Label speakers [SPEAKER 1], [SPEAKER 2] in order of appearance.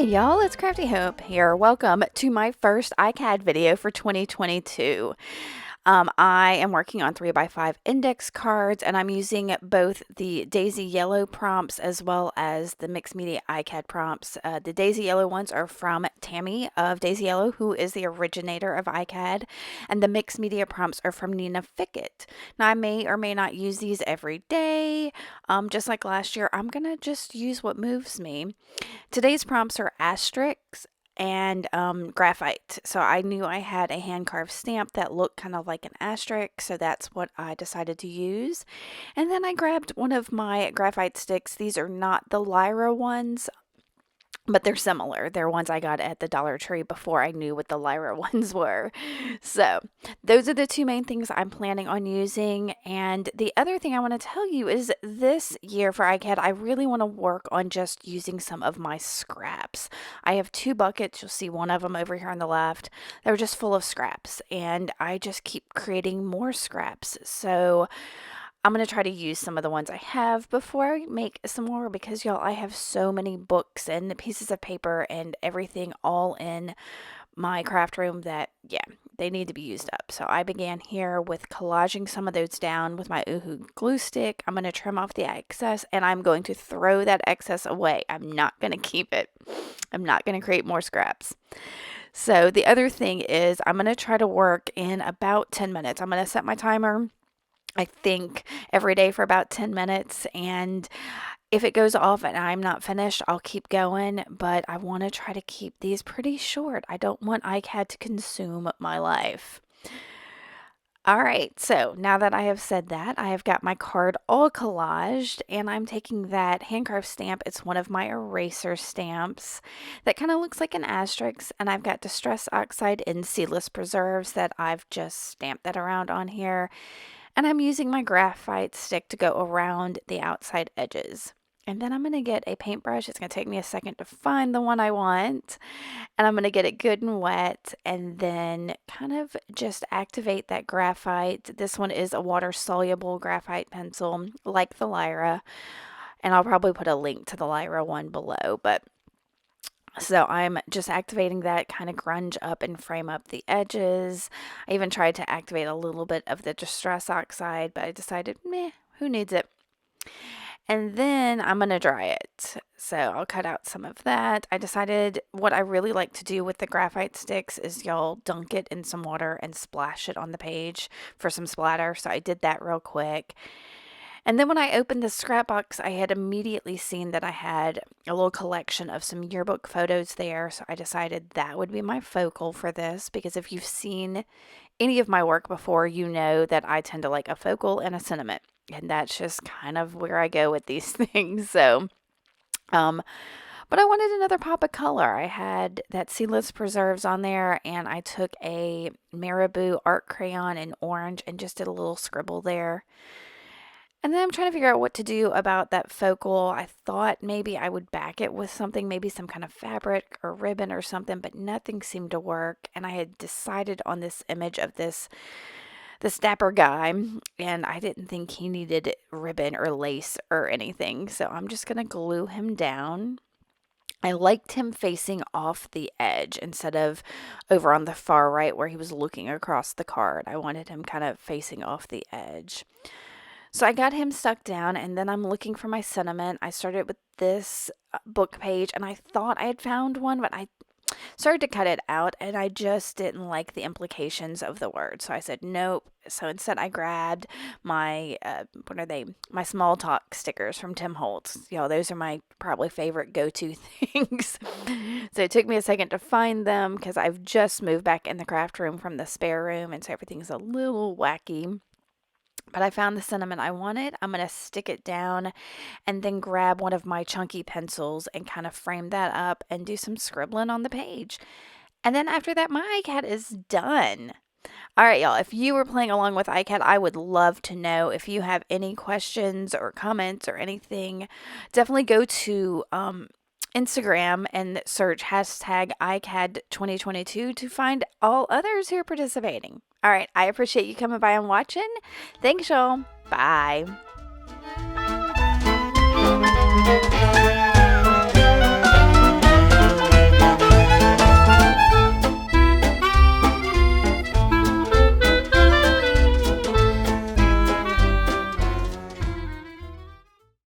[SPEAKER 1] Y'all, it's Crafty Hope here. Welcome to my first ICAD video for 2022. I am working on 3x5 index cards, and I'm using both the Daisy Yellow prompts as well as the Mixed Media ICAD prompts. The Daisy Yellow ones are from Tammy of Daisy Yellow, who is the originator of ICAD, and the Mixed Media prompts are from Nina Fickett. Now, I may or may not use these every day. Just like last year, I'm going to just use what moves me. Today's prompts are asterisks and graphite. So I knew I had a hand carved stamp that looked kind of like an asterisk, so that's what I decided to use. And then I grabbed one of my graphite sticks. These are not the Lyra ones, but they're similar. They're ones I got at the Dollar Tree before I knew what the Lyra ones were. So those are the two main things I'm planning on using. And the other thing I want to tell you is this year for ICAD, I really want to work on just using some of my scraps. I have 2 buckets. You'll see one of them over here on the left. They're just full of scraps, and I just keep creating more scraps. So I'm going to try to use some of the ones I have before I make some more, because y'all, I have so many books and pieces of paper and everything all in my craft room that, yeah, they need to be used up. So I began here with collaging some of those down with my Oohoo glue stick. I'm going to trim off the excess, and I'm going to throw that excess away. I'm not going to keep it. I'm not going to create more scraps. So the other thing is I'm going to try to work in about 10 minutes. I'm going to set my timer, I think, every day for about 10 minutes. And if it goes off and I'm not finished, I'll keep going. But I want to try to keep these pretty short. I don't want ICAD to consume my life. All right, so now that I have said that, I have got my card all collaged, and I'm taking that hand carved stamp. It's one of my eraser stamps that kind of looks like an asterisk, and I've got Distress Oxide in Seedless Preserves that I've just stamped that around on here. And I'm using my graphite stick to go around the outside edges. And then I'm going to get a paintbrush. It's going to take me a second to find the one I want. And I'm going to get it good and wet, and then kind of just activate that graphite. This one is a water-soluble graphite pencil like the Lyra. And I'll probably put a link to the Lyra one below. So I'm just activating that, kind of grunge up and frame up the edges. I even tried to activate a little bit of the Distress Oxide, but I decided, meh, who needs it? And then I'm going to dry it. So I'll cut out some of that. I decided what I really like to do with the graphite sticks is y'all dunk it in some water and splash it on the page for some splatter. So I did that real quick. And then when I opened the scrap box, I had immediately seen that I had a little collection of some yearbook photos there. So I decided that would be my focal for this, because if you've seen any of my work before, you know that I tend to like a focal and a sentiment. And that's just kind of where I go with these things. So, but I wanted another pop of color. I had that Seedless Preserves on there, and I took a Marabou art crayon in orange and just did a little scribble there. And then I'm trying to figure out what to do about that focal. I thought maybe I would back it with something, maybe some kind of fabric or ribbon or something, but nothing seemed to work. And I had decided on this image of this dapper guy, and I didn't think he needed ribbon or lace or anything. So I'm just going to glue him down. I liked him facing off the edge instead of over on the far right where he was looking across the card. I wanted him kind of facing off the edge. So I got him stuck down, and then I'm looking for my sentiment. I started with this book page, and I thought I had found one, but I started to cut it out, and I just didn't like the implications of the word. So I said, nope. So instead I grabbed my, what are they? My small talk stickers from Tim Holtz. Y'all, those are my probably favorite go-to things. So it took me a second to find them, because I've just moved back in the craft room from the spare room, and so everything's a little wacky. But I found the sentiment I wanted. I'm going to stick it down and then grab one of my chunky pencils and kind of frame that up and do some scribbling on the page. And then after that, my ICAD is done. All right, y'all, if you were playing along with ICAD, I would love to know. If you have any questions or comments or anything, definitely go to Instagram and search hashtag ICAD 2022 to find all others who are participating. All right, I appreciate you coming by and watching. Thanks, y'all. Bye.